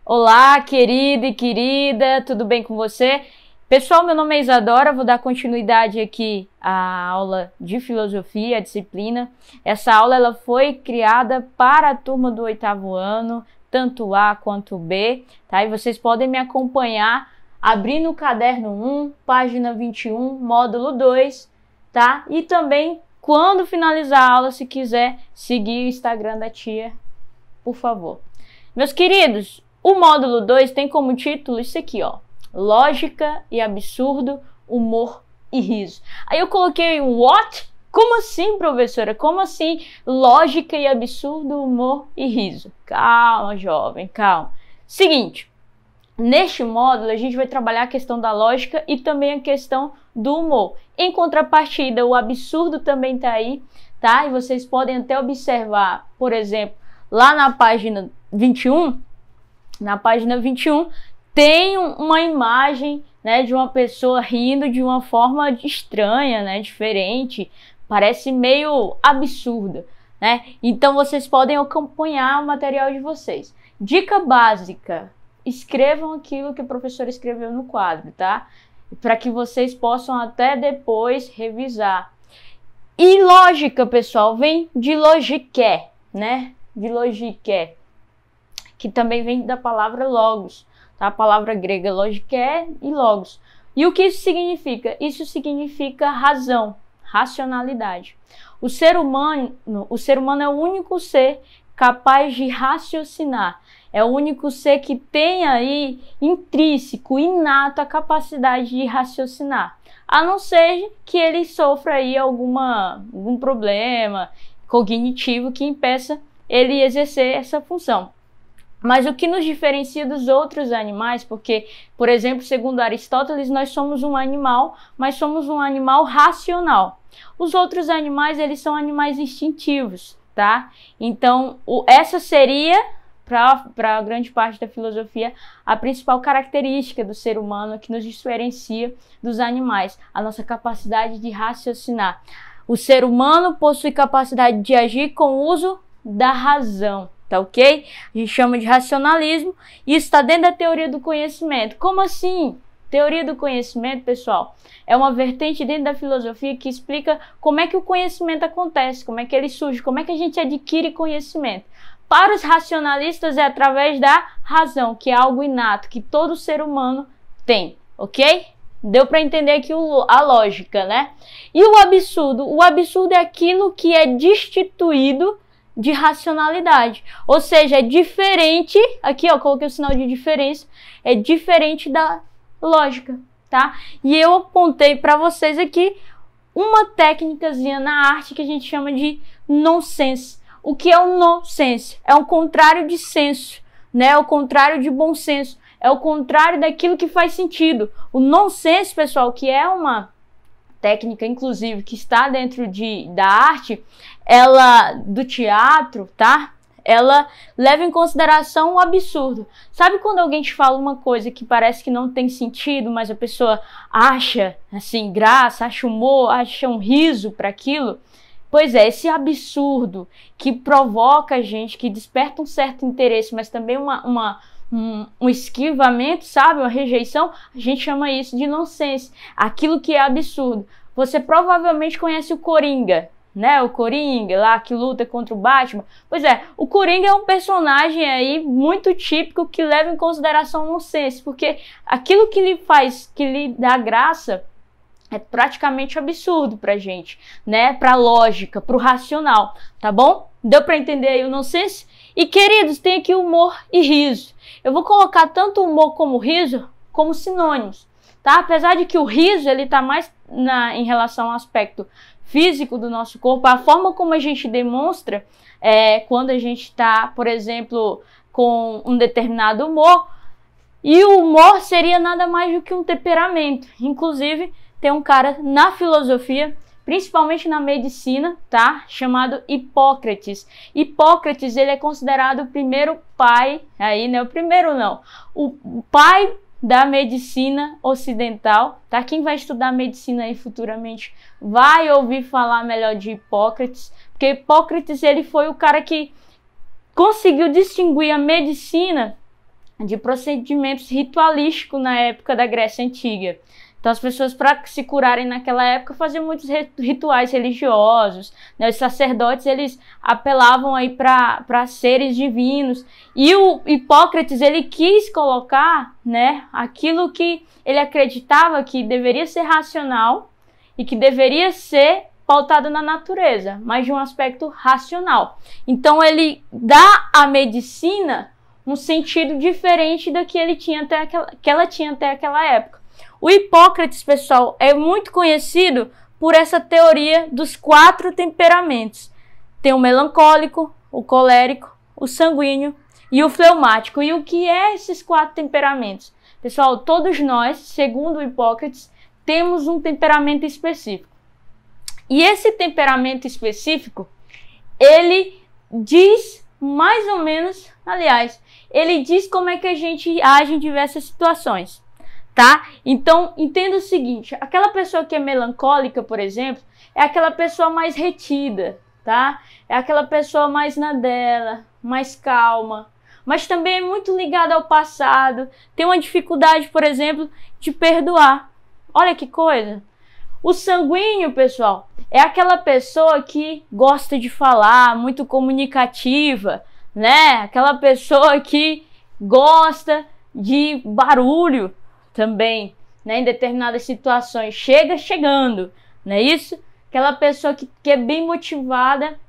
Olá, querido e querida, tudo bem com você? Pessoal, meu nome é Isadora, vou dar continuidade aqui à aula de filosofia, a disciplina. Essa aula ela foi criada para a turma do 8º ano, tanto A quanto B, tá? E vocês podem me acompanhar abrindo o caderno 1, página 21, módulo 2, tá? E também, quando finalizar a aula, se quiser seguir o Instagram da tia, por favor. Meus queridos, o módulo 2 tem como título isso aqui, ó. Lógica e absurdo, humor e riso. Aí eu coloquei what? Como assim, professora? Como assim lógica e absurdo, humor e riso? Calma, jovem, calma. Seguinte, neste módulo a gente vai trabalhar a questão da lógica e também a questão do humor. Em contrapartida, o absurdo também tá aí, tá? E vocês podem até observar, por exemplo, lá na página 21, tem uma imagem, né, de uma pessoa rindo de uma forma estranha, né, diferente, parece meio absurda, né? Então vocês podem acompanhar o material de vocês. Dica básica: escrevam aquilo que o professor escreveu no quadro, tá? Para que vocês possam até depois revisar. E lógica, pessoal, vem de logique, né? De logique, que também vem da palavra logos, tá? A palavra grega logique e logos. E o que isso significa? Isso significa razão, racionalidade. O ser humano é o único ser capaz de raciocinar. É o único ser que tem aí intrínseco, inato, a capacidade de raciocinar. A não ser que ele sofra aí algum problema cognitivo que impeça ele exercer essa função. Mas o que nos diferencia dos outros animais, porque, por exemplo, segundo Aristóteles, nós somos um animal, mas somos um animal racional. Os outros animais, eles são animais instintivos, tá? Então, essa seria, para a grande parte da filosofia, a principal característica do ser humano que nos diferencia dos animais, a nossa capacidade de raciocinar. O ser humano possui capacidade de agir com o uso da razão, tá ok? A gente chama de racionalismo e está dentro da teoria do conhecimento. Como assim? Teoria do conhecimento, pessoal, é uma vertente dentro da filosofia que explica como é que o conhecimento acontece, como é que ele surge, como é que a gente adquire conhecimento. Para os racionalistas é através da razão, que é algo inato, que todo ser humano tem, ok? Deu para entender aqui a lógica, né? E o absurdo? O absurdo é aquilo que é destituído de racionalidade, ou seja, é diferente, aqui ó, coloquei o sinal de diferença, é diferente da lógica, tá? E eu apontei para vocês aqui uma técnicazinha na arte que a gente chama de nonsense. O que é o nonsense? É o contrário de senso, né? É o contrário de bom senso, é o contrário daquilo que faz sentido. O nonsense, pessoal, que é uma técnica, inclusive, que está dentro da arte, do teatro, tá? Ela leva em consideração o absurdo. Sabe quando alguém te fala uma coisa que parece que não tem sentido, mas a pessoa acha, assim, graça, acha humor, acha um riso para aquilo? Pois é, esse absurdo que provoca a gente, que desperta um certo interesse, mas também um esquivamento, sabe? Uma rejeição, a gente chama isso de nonsense. Aquilo que é absurdo. Você provavelmente conhece o Coringa, né? O Coringa lá que luta contra o Batman. Pois é, o Coringa é um personagem aí muito típico que leva em consideração o nonsense, porque aquilo que lhe faz, que lhe dá graça, é praticamente absurdo pra gente, né? Pra lógica, pro racional, tá bom? Deu pra entender aí o nonsense? E, queridos, tem aqui humor e riso. Eu vou colocar tanto humor como riso como sinônimos, tá? Apesar de que o riso, ele tá mais em relação ao aspecto físico do nosso corpo, a forma como a gente demonstra quando a gente tá, por exemplo, com um determinado humor. E o humor seria nada mais do que um temperamento. Inclusive, tem um cara na filosofia, principalmente na medicina, tá? Chamado Hipócrates. Hipócrates, ele é considerado o primeiro pai, aí, né? O primeiro não, o pai da medicina ocidental, tá? Quem vai estudar medicina aí futuramente vai ouvir falar melhor de Hipócrates, porque Hipócrates, ele foi o cara que conseguiu distinguir a medicina de procedimentos ritualísticos na época da Grécia Antiga. Então as pessoas, para se curarem naquela época, faziam muitos rituais religiosos, né? Os sacerdotes, eles apelavam aí para seres divinos, e o Hipócrates, ele quis colocar, né, aquilo que ele acreditava que deveria ser racional e que deveria ser pautado na natureza, mas de um aspecto racional. Então ele dá à medicina um sentido diferente da que ela tinha até aquela época. O Hipócrates, pessoal, é muito conhecido por essa teoria dos 4 temperamentos. Tem o melancólico, o colérico, o sanguíneo e o fleumático. E o que é esses 4 temperamentos? Pessoal, todos nós, segundo o Hipócrates, temos um temperamento específico. E esse temperamento específico, ele diz mais ou menos, aliás, ele diz como é que a gente age em diversas situações. Tá? Então, entenda o seguinte, aquela pessoa que é melancólica, por exemplo, é aquela pessoa mais retida, tá? É aquela pessoa mais na dela, mais calma, mas também é muito ligada ao passado, tem uma dificuldade, por exemplo, de perdoar. Olha que coisa! O sanguíneo, pessoal, é aquela pessoa que gosta de falar, muito comunicativa, né? Aquela pessoa que gosta de barulho, também, né, em determinadas situações, chegando, não é isso? Aquela pessoa que é bem motivada,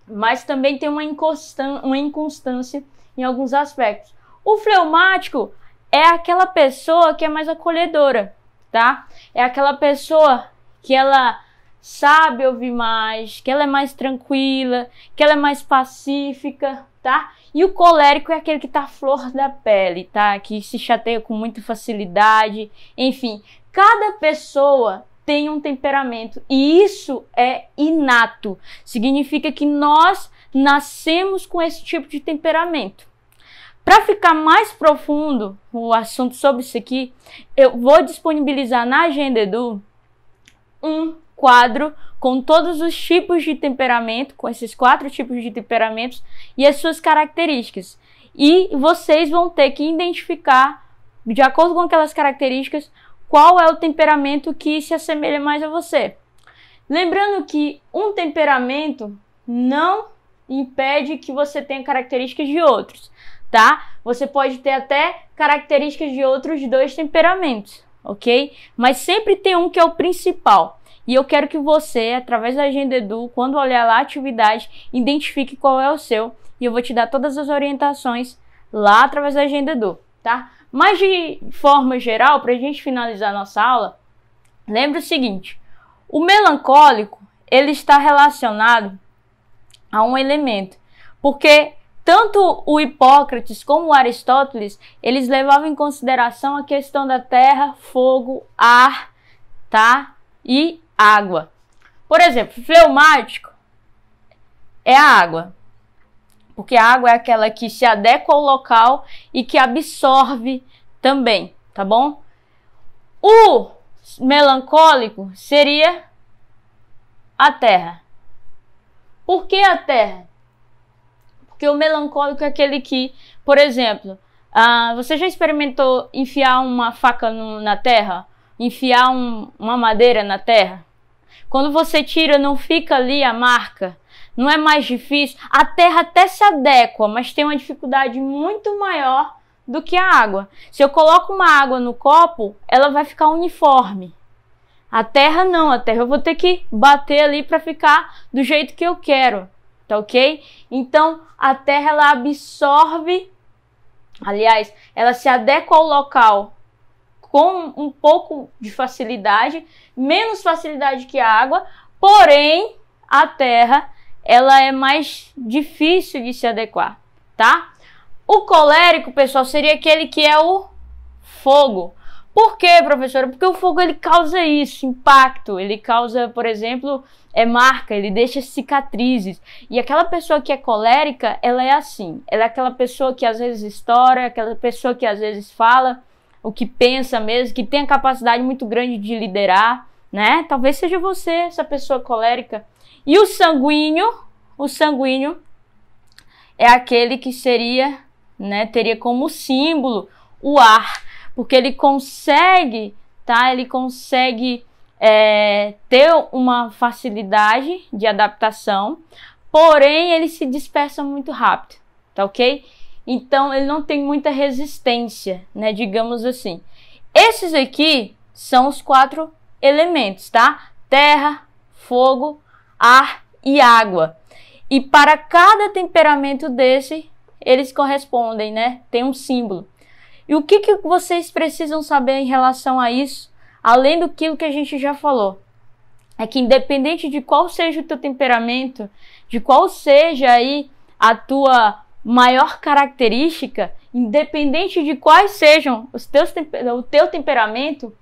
mas também tem uma inconstância em alguns aspectos. O fleumático é aquela pessoa que é mais acolhedora, tá? É aquela pessoa que ela sabe ouvir mais, que ela é mais tranquila, que ela é mais pacífica, tá? E o colérico é aquele que tá à flor da pele, tá? Que se chateia com muita facilidade. Enfim, cada pessoa tem um temperamento e isso é inato. Significa que nós nascemos com esse tipo de temperamento. Para ficar mais profundo o assunto sobre isso aqui, eu vou disponibilizar na Agenda Edu um quadro com todos os tipos de temperamento, com esses 4 tipos de temperamentos e as suas características. E vocês vão ter que identificar, de acordo com aquelas características, qual é o temperamento que se assemelha mais a você. Lembrando que um temperamento não impede que você tenha características de outros, tá? Você pode ter até características de outros 2 temperamentos, ok? Mas sempre tem um que é o principal. E eu quero que você, através da Agenda Edu, quando olhar lá a atividade, identifique qual é o seu. E eu vou te dar todas as orientações lá através da Agenda Edu, tá? Mas de forma geral, para a gente finalizar nossa aula, lembre o seguinte. O melancólico, ele está relacionado a um elemento. Porque tanto o Hipócrates como o Aristóteles, eles levavam em consideração a questão da terra, fogo, ar, tá? E água. Por exemplo, fleumático é a água, porque a água é aquela que se adequa ao local e que absorve também, tá bom? O melancólico seria a terra. Por que a terra? Porque o melancólico é aquele que, por exemplo, você já experimentou enfiar uma faca na terra? Enfiar uma madeira na terra? Quando você tira, não fica ali a marca? Não é mais difícil? A terra até se adequa, mas tem uma dificuldade muito maior do que a água. Se eu coloco uma água no copo, ela vai ficar uniforme. A terra não, a terra eu vou ter que bater ali para ficar do jeito que eu quero, tá ok? Então, a terra ela absorve, aliás, ela se adequa ao local com um pouco de facilidade, menos facilidade que a água, porém, a terra, ela é mais difícil de se adequar, tá? O colérico, pessoal, seria aquele que é o fogo. Por quê, professora? Porque o fogo, ele causa isso, impacto, ele causa, por exemplo, marca, ele deixa cicatrizes. E aquela pessoa que é colérica, ela é assim, ela é aquela pessoa que às vezes estoura, aquela pessoa que às vezes fala o que pensa mesmo, que tem a capacidade muito grande de liderar, né? Talvez seja você, essa pessoa colérica. E o sanguíneo é aquele que seria né, teria como símbolo o ar, porque ele consegue, tá? Ele consegue ter uma facilidade de adaptação, porém ele se dispersa muito rápido, tá ok? Então ele não tem muita resistência, né? Digamos assim. Esses aqui são os 4 elementos, tá? Terra, fogo, ar e água. E para cada temperamento desse, eles correspondem, né? Tem um símbolo. E o que vocês precisam saber em relação a isso, além do que a gente já falou? É que independente de qual seja o teu temperamento, de qual seja aí a tua maior característica, independente de quais sejam o teu temperamento,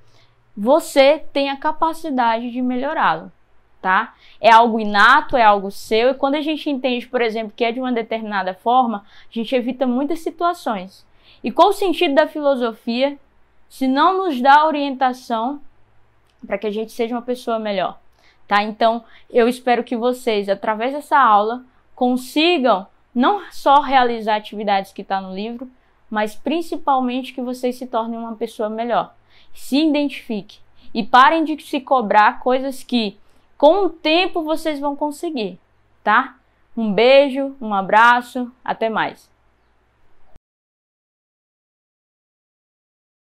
você tem a capacidade de melhorá-lo, tá? É algo inato, é algo seu, e quando a gente entende, por exemplo, que é de uma determinada forma, a gente evita muitas situações. E qual o sentido da filosofia se não nos dá orientação para que a gente seja uma pessoa melhor, tá? Então, eu espero que vocês, através dessa aula, consigam não só realizar atividades que estão no livro, mas principalmente que vocês se tornem uma pessoa melhor. Se identifique e parem de se cobrar coisas que, com o tempo, vocês vão conseguir, tá? Um beijo, um abraço, até mais.